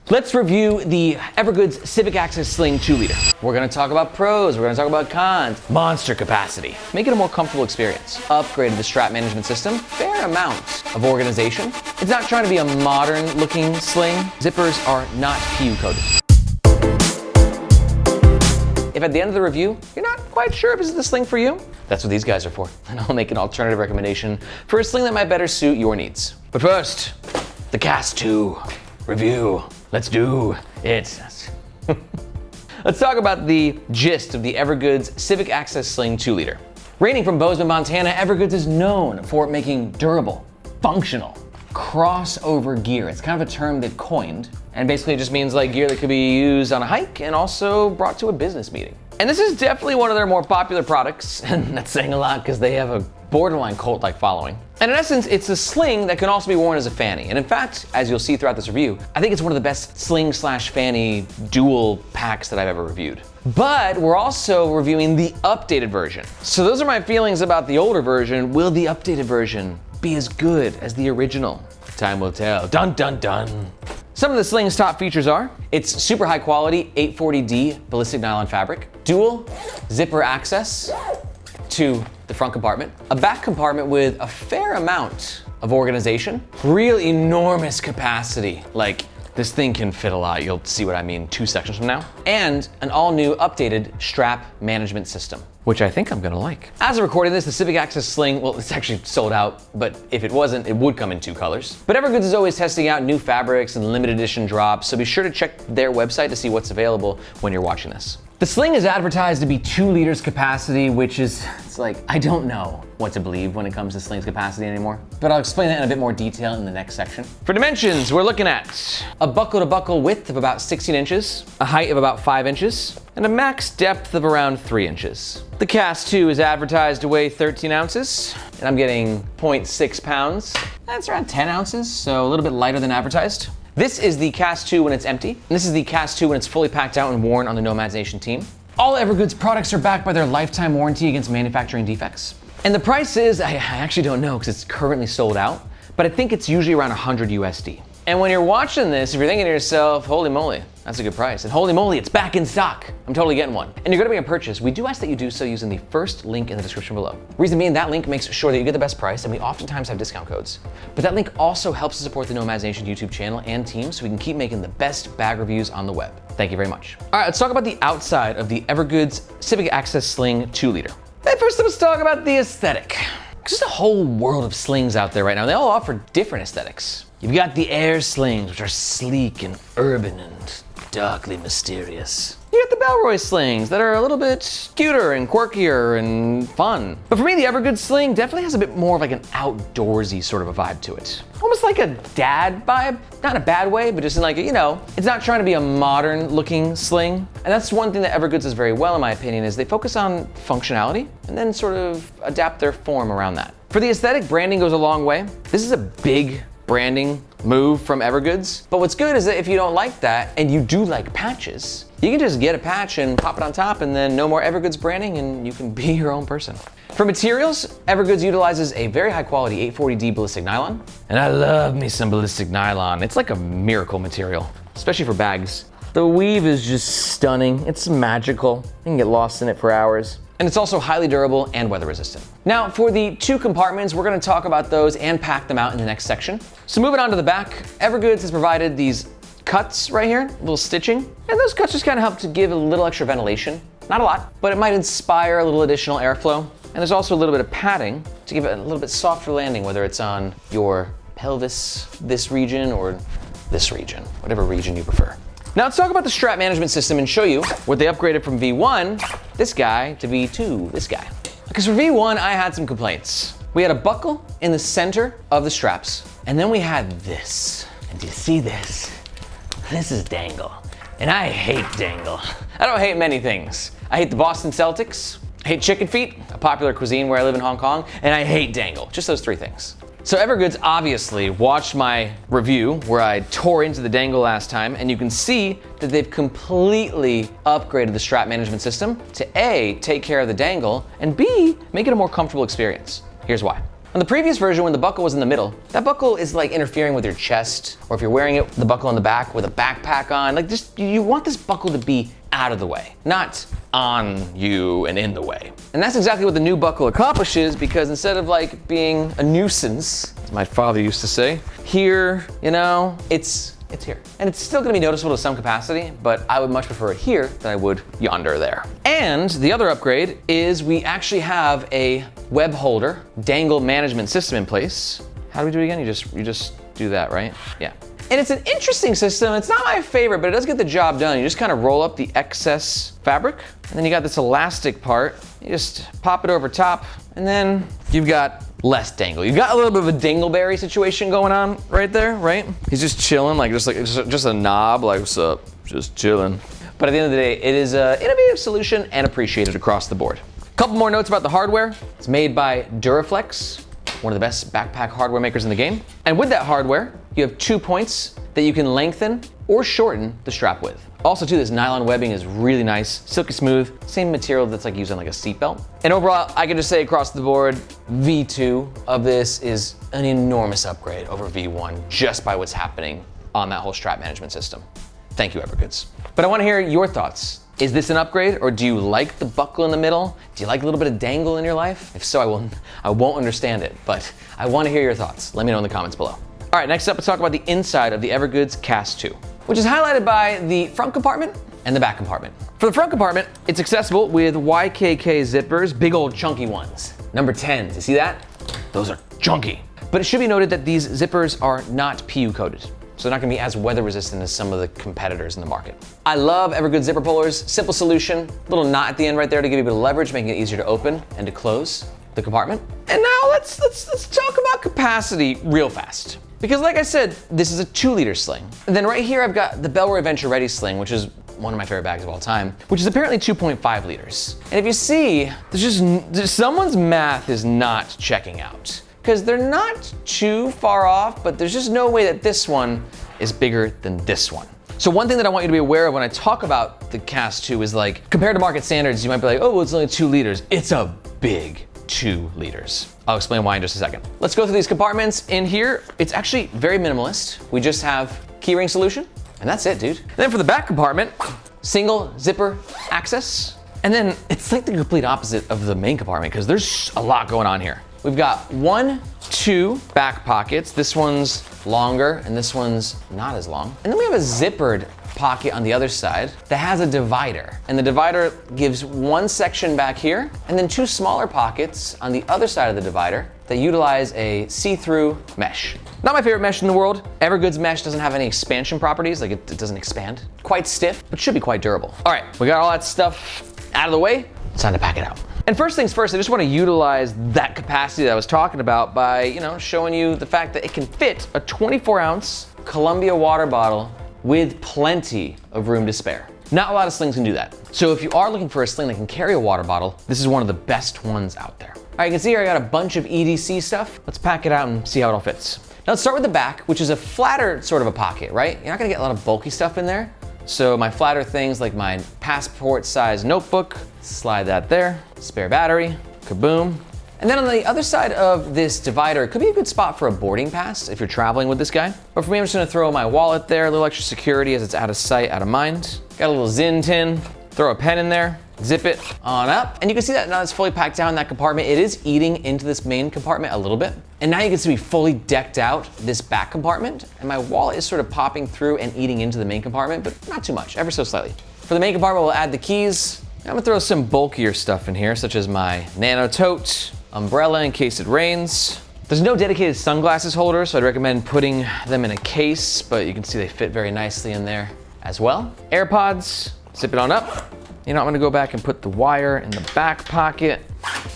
Let's review the Evergoods Civic Access Sling 2-liter. We're gonna talk about pros, we're gonna talk about cons, monster capacity, make it a more comfortable experience, upgraded the strap management system, fair amount of organization. It's not trying to be a modern looking sling. Zippers are not PU coded. If at the end of the review, you're not quite sure if this is the sling for you, that's what these guys are for. And I'll make an alternative recommendation for a sling that might better suit your needs. But first, the CAS2 review. Let's do it. Let's talk about the gist of the Evergoods Civic Access Sling 2-liter. Raining from Bozeman, Montana, Evergoods is known for making durable, functional, crossover gear. It's kind of a term they've coined, and basically it just means like gear that could be used on a hike and also brought to a business meeting. And this is definitely one of their more popular products, and that's saying a lot because they have a borderline cult-like following. And in essence, it's a sling that can also be worn as a fanny. And in fact, as you'll see throughout this review, I think it's one of the best sling/fanny dual packs that I've ever reviewed. But we're also reviewing the updated version. So those are my feelings about the older version. Will the updated version be as good as the original? Time will tell. Dun dun dun. Some of the sling's top features are, it's super high quality 840D ballistic nylon fabric, dual zipper access to the front compartment, a back compartment with a fair amount of organization, real enormous capacity, like this thing can fit a lot, you'll see what I mean 2 sections from now, and an all new updated strap management system, which I think I'm gonna like. As of recording this, the Civic Access Sling, well, it's actually sold out, but if it wasn't, it would come in 2 colors. But Evergoods is always testing out new fabrics and limited edition drops, so be sure to check their website to see what's available when you're watching this. The sling is advertised to be 2 liters capacity, which is, it's like, I don't know what to believe when it comes to sling's capacity anymore. But I'll explain that in a bit more detail in the next section. For dimensions, we're looking at a buckle to buckle width of about 16 inches, a height of about 5 inches, and a max depth of around 3 inches. The CAS2 is advertised to weigh 13 ounces, and I'm getting 0.6 pounds. That's around 10 ounces, so a little bit lighter than advertised. This is the CAS2 when it's empty, and this is the CAS2 when it's fully packed out and worn on the Nomads Nation team. All Evergoods products are backed by their lifetime warranty against manufacturing defects. And the price is, I actually don't know because it's currently sold out, but I think it's usually around 100 USD. And when you're watching this, if you're thinking to yourself, holy moly, that's a good price. And holy moly, it's back in stock. I'm totally getting one. And you're gonna make a purchase, we do ask that you do so using the first link in the description below. Reason being, that link makes sure that you get the best price, and we oftentimes have discount codes. But that link also helps to support the Nomads Nation YouTube channel and team so we can keep making the best bag reviews on the web. Thank you very much. All right, let's talk about the outside of the Evergoods Civic Access Sling 2-liter. First, let's talk about the aesthetic. There's a whole world of slings out there right now. They all offer different aesthetics. You've got the air slings, which are sleek and urban and darkly mysterious. You got the Bellroy slings that are a little bit cuter and quirkier and fun. But for me, the Evergoods sling definitely has a bit more of like an outdoorsy sort of a vibe to it. Almost like a dad vibe, not in a bad way, but just in like, you know, it's not trying to be a modern looking sling. And that's one thing that Evergoods does very well, in my opinion, is they focus on functionality and then sort of adapt their form around that. For the aesthetic, branding goes a long way. This is a big branding move from Evergoods. But what's good is that if you don't like that and you do like patches, you can just get a patch and pop it on top and then no more Evergoods branding and you can be your own person. For materials, Evergoods utilizes a very high quality 840D ballistic nylon. And I love me some ballistic nylon. It's like a miracle material, especially for bags. The weave is just stunning. It's magical. You can get lost in it for hours. And it's also highly durable and weather resistant. Now, for the 2 compartments, we're gonna talk about those and pack them out in the next section. So moving on to the back, Evergoods has provided these cuts right here, little stitching. And those cuts just kind of help to give a little extra ventilation. Not a lot, but it might inspire a little additional airflow. And there's also a little bit of padding to give it a little bit softer landing, whether it's on your pelvis, this region, or this region, whatever region you prefer. Now let's talk about the strap management system and show you what they upgraded from V1, this guy, to V2, this guy. Because for V1, I had some complaints. We had a buckle in the center of the straps, and then we had this. And do you see this? This is dangle. And I hate dangle. I don't hate many things. I hate the Boston Celtics, I hate chicken feet, a popular cuisine where I live in Hong Kong, and I hate dangle. Just those 3 things. So Evergoods obviously watched my review where I tore into the dangle last time, and you can see that they've completely upgraded the strap management system to A, take care of the dangle, and B, make it a more comfortable experience. Here's why. On the previous version, when the buckle was in the middle, that buckle is like interfering with your chest, or if you're wearing it, the buckle on the back with a backpack on, like just, you want this buckle to be out of the way, not on you and in the way. And that's exactly what the new buckle accomplishes, because instead of like being a nuisance, as my father used to say, here, you know, it's here. And it's still gonna be noticeable to some capacity, but I would much prefer it here than I would yonder there. And the other upgrade is we actually have a web holder dangle management system in place. How do we do it again? You just do that, right? Yeah. And it's an interesting system. It's not my favorite, but it does get the job done. You just kind of roll up the excess fabric, and then you got this elastic part. You just pop it over top, and then you've got less dangle. You've got a little bit of a dingleberry situation going on right there, right? He's just chilling, like just a knob, like what's up? Just chilling. But at the end of the day, it is an innovative solution and appreciated across the board. Couple more notes about the hardware. It's made by Duraflex, one of the best backpack hardware makers in the game. And with that hardware, you have 2 points that you can lengthen or shorten the strap with. Also too, this nylon webbing is really nice, silky smooth, same material that's like used on like a seatbelt. And overall, I can just say across the board, V2 of this is an enormous upgrade over V1 just by what's happening on that whole strap management system. Thank you, Evergoods. But I wanna hear your thoughts. Is this an upgrade, or do you like the buckle in the middle? Do you like a little bit of dangle in your life? If so, I won't understand it, but I wanna hear your thoughts. Let me know in the comments below. All right, next up, let's talk about the inside of the Evergoods CAS2, which is highlighted by the front compartment and the back compartment. For the front compartment, it's accessible with YKK zippers, big old chunky ones. Number 10, you see that? Those are chunky. But it should be noted that these zippers are not PU coated, so they're not gonna be as weather resistant as some of the competitors in the market. I love Evergoods zipper pullers, simple solution, little knot at the end right there to give you a bit of leverage, making it easier to open and to close the compartment. And now let's talk about capacity real fast. Because like I said, this is a 2-liter sling. And then right here, I've got the Bellroy Venture Ready sling, which is one of my favorite bags of all time, which is apparently 2.5 liters. And if you see, someone's math is not checking out, because they're not too far off, but there's just no way that this one is bigger than this one. So one thing that I want you to be aware of when I talk about the CAS2 is like, compared to market standards, you might be like, oh, well, it's only 2 liters. It's a big 2 liters. I'll explain why in just a second. Let's go through these compartments. In here, it's actually very minimalist. We just have keyring solution, and that's it, dude. And then for the back compartment, single zipper access. And then it's like the complete opposite of the main compartment, because there's a lot going on here. We've got 1, 2 back pockets. This one's longer, and this one's not as long. And then we have a zippered pocket on the other side that has a divider. And the divider gives one section back here, and then 2 smaller pockets on the other side of the divider that utilize a see-through mesh. Not my favorite mesh in the world. Evergoods mesh doesn't have any expansion properties, like it doesn't expand. Quite stiff, but should be quite durable. All right, we got all that stuff out of the way. It's time to pack it out. And first things first, I just want to utilize that capacity that I was talking about by, showing you the fact that it can fit a 24-ounce Columbia water bottle with plenty of room to spare. Not a lot of slings can do that. So if you are looking for a sling that can carry a water bottle, this is one of the best ones out there. All right, you can see here I got a bunch of EDC stuff. Let's pack it out and see how it all fits. Now let's start with the back, which is a flatter sort of a pocket, right? You're not gonna get a lot of bulky stuff in there. So my flatter things like my passport size notebook, slide that there, spare battery, kaboom. And then on the other side of this divider, it could be a good spot for a boarding pass if you're traveling with this guy. But for me, I'm just gonna throw my wallet there, a little extra security as it's out of sight, out of mind. Got a little Zinn tin, throw a pen in there, zip it on up. And you can see that now it's fully packed down in that compartment. It is eating into this main compartment a little bit. And now you can see we fully decked out this back compartment, and my wallet is sort of popping through and eating into the main compartment, but not too much, ever so slightly. For the main compartment, we'll add the keys. I'm gonna throw some bulkier stuff in here, such as my nano tote, umbrella in case it rains. There's no dedicated sunglasses holder, so I'd recommend putting them in a case, but you can see they fit very nicely in there as well. AirPods, zip it on up. I'm gonna go back and put the wire in the back pocket,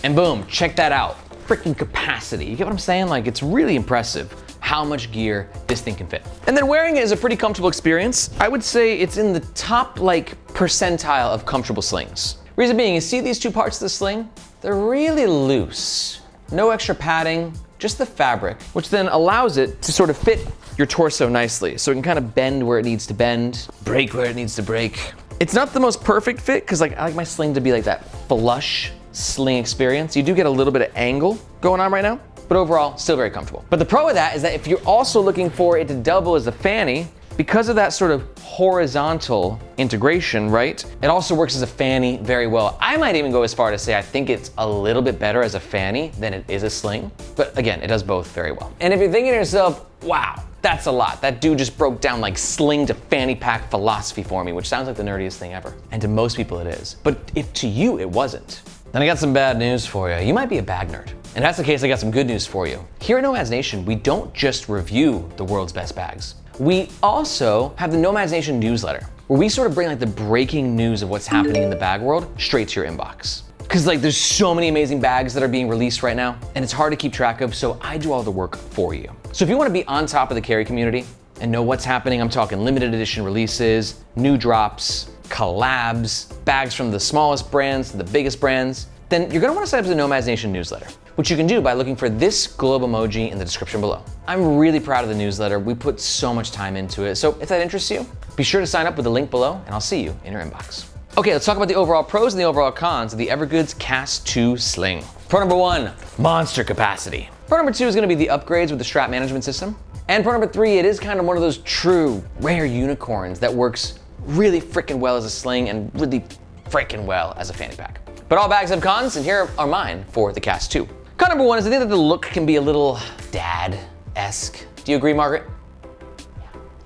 and boom, check that out. Freaking capacity. You get what I'm saying? Like, it's really impressive how much gear this thing can fit. And then wearing it is a pretty comfortable experience. I would say it's in the top percentile of comfortable slings. Reason being, you see these 2 parts of the sling? They're really loose. No extra padding, just the fabric, which then allows it to sort of fit your torso nicely. So it can kind of bend where it needs to bend, break where it needs to break. It's not the most perfect fit, because I like my sling to be like that flush sling experience. You do get a little bit of angle going on right now, but overall, still very comfortable. But the pro of that is that if you're also looking for it to double as a fanny, because of that sort of horizontal integration, right? It also works as a fanny very well. I might even go as far to say I think it's a little bit better as a fanny than it is a sling. But again, it does both very well. And if you're thinking to yourself, wow, that's a lot. That dude just broke down like sling to fanny pack philosophy for me, which sounds like the nerdiest thing ever. And to most people it is. But if to you it wasn't, then I got some bad news for you. You might be a bag nerd. And if that's the case, I got some good news for you. Here at Nomads Nation, we don't just review the world's best bags. We also have the Nomads Nation newsletter, where we sort of bring like the breaking news of what's happening in the bag world straight to your inbox. Cause like there's so many amazing bags that are being released right now, and it's hard to keep track of, so I do all the work for you. So if you wanna be on top of the carry community and know what's happening, I'm talking limited edition releases, new drops, collabs, bags from the smallest brands to the biggest brands, then you're gonna wanna sign up to the Nomads Nation newsletter, which you can do by looking for this globe emoji in the description below. I'm really proud of the newsletter. We put so much time into it. So if that interests you, be sure to sign up with the link below and I'll see you in your inbox. Okay, let's talk about the overall pros and the overall cons of the Evergoods CAS2 Sling. Pro number 1, monster capacity. Pro number 2 is gonna be the upgrades with the strap management system. And pro number 3, it is kind of one of those true, rare unicorns that works really freaking well as a sling and really freaking well as a fanny pack. But all bags have cons, and here are mine for the CAS2. Con number 1 is I think that the look can be a little dad-esque. Do you agree, Margaret?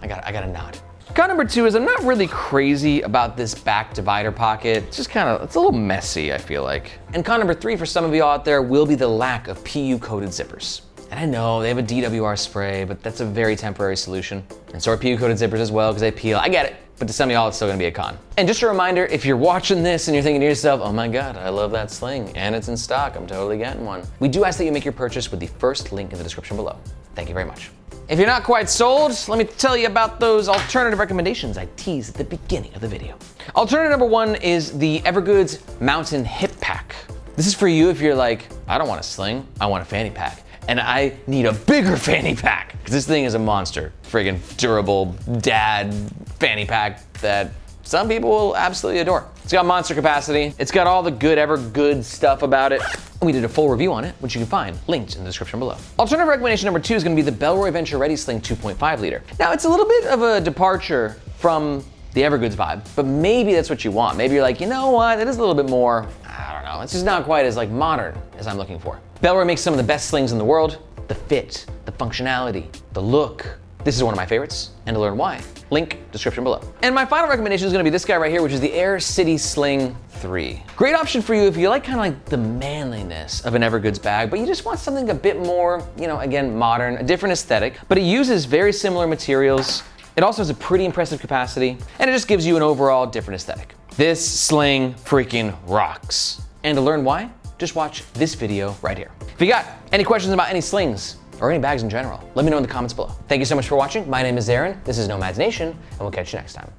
I got a nod. Con number 2 is I'm not really crazy about this back divider pocket. It's just it's a little messy, I feel like. And con number 3 for some of you out there will be the lack of PU-coated zippers. And I know they have a DWR spray, but that's a very temporary solution. And so are PU-coated zippers as well, because they peel. I get it. But to some of y'all, it's still gonna be a con. And just a reminder, if you're watching this and you're thinking to yourself, oh my God, I love that sling and it's in stock, I'm totally getting one. We do ask that you make your purchase with the first link in the description below. Thank you very much. If you're not quite sold, let me tell you about those alternative recommendations I teased at the beginning of the video. Alternative number 1 is the Evergoods Mountain Hip Pack. This is for you if you're like, I don't want a sling, I want a fanny pack. And I need a bigger fanny pack, because this thing is a monster. Friggin' durable dad fanny pack that some people will absolutely adore. It's got monster capacity. It's got all the good Evergoods stuff about it. We did a full review on it, which you can find linked in the description below. Alternative recommendation number 2 is gonna be the Bellroy Venture Ready Sling 2.5 liter. Now it's a little bit of a departure from the Evergoods vibe, but maybe that's what you want. Maybe you're like, you know what, it is a little bit more, I don't know, it's just not quite as like modern as I'm looking for. Bellroy makes some of the best slings in the world. The fit, the functionality, the look. This is one of my favorites, and to learn why, link description below. And my final recommendation is gonna be this guy right here, which is the Air City Sling 3. Great option for you if you like kind of like the manliness of an Evergoods bag, but you just want something a bit more, you know, again, modern, a different aesthetic, but it uses very similar materials. It also has a pretty impressive capacity, and it just gives you an overall different aesthetic. This sling freaking rocks. And to learn why, just watch this video right here. If you got any questions about any slings or any bags in general, let me know in the comments below. Thank you so much for watching. My name is Aaron. This is Nomads Nation, and we'll catch you next time.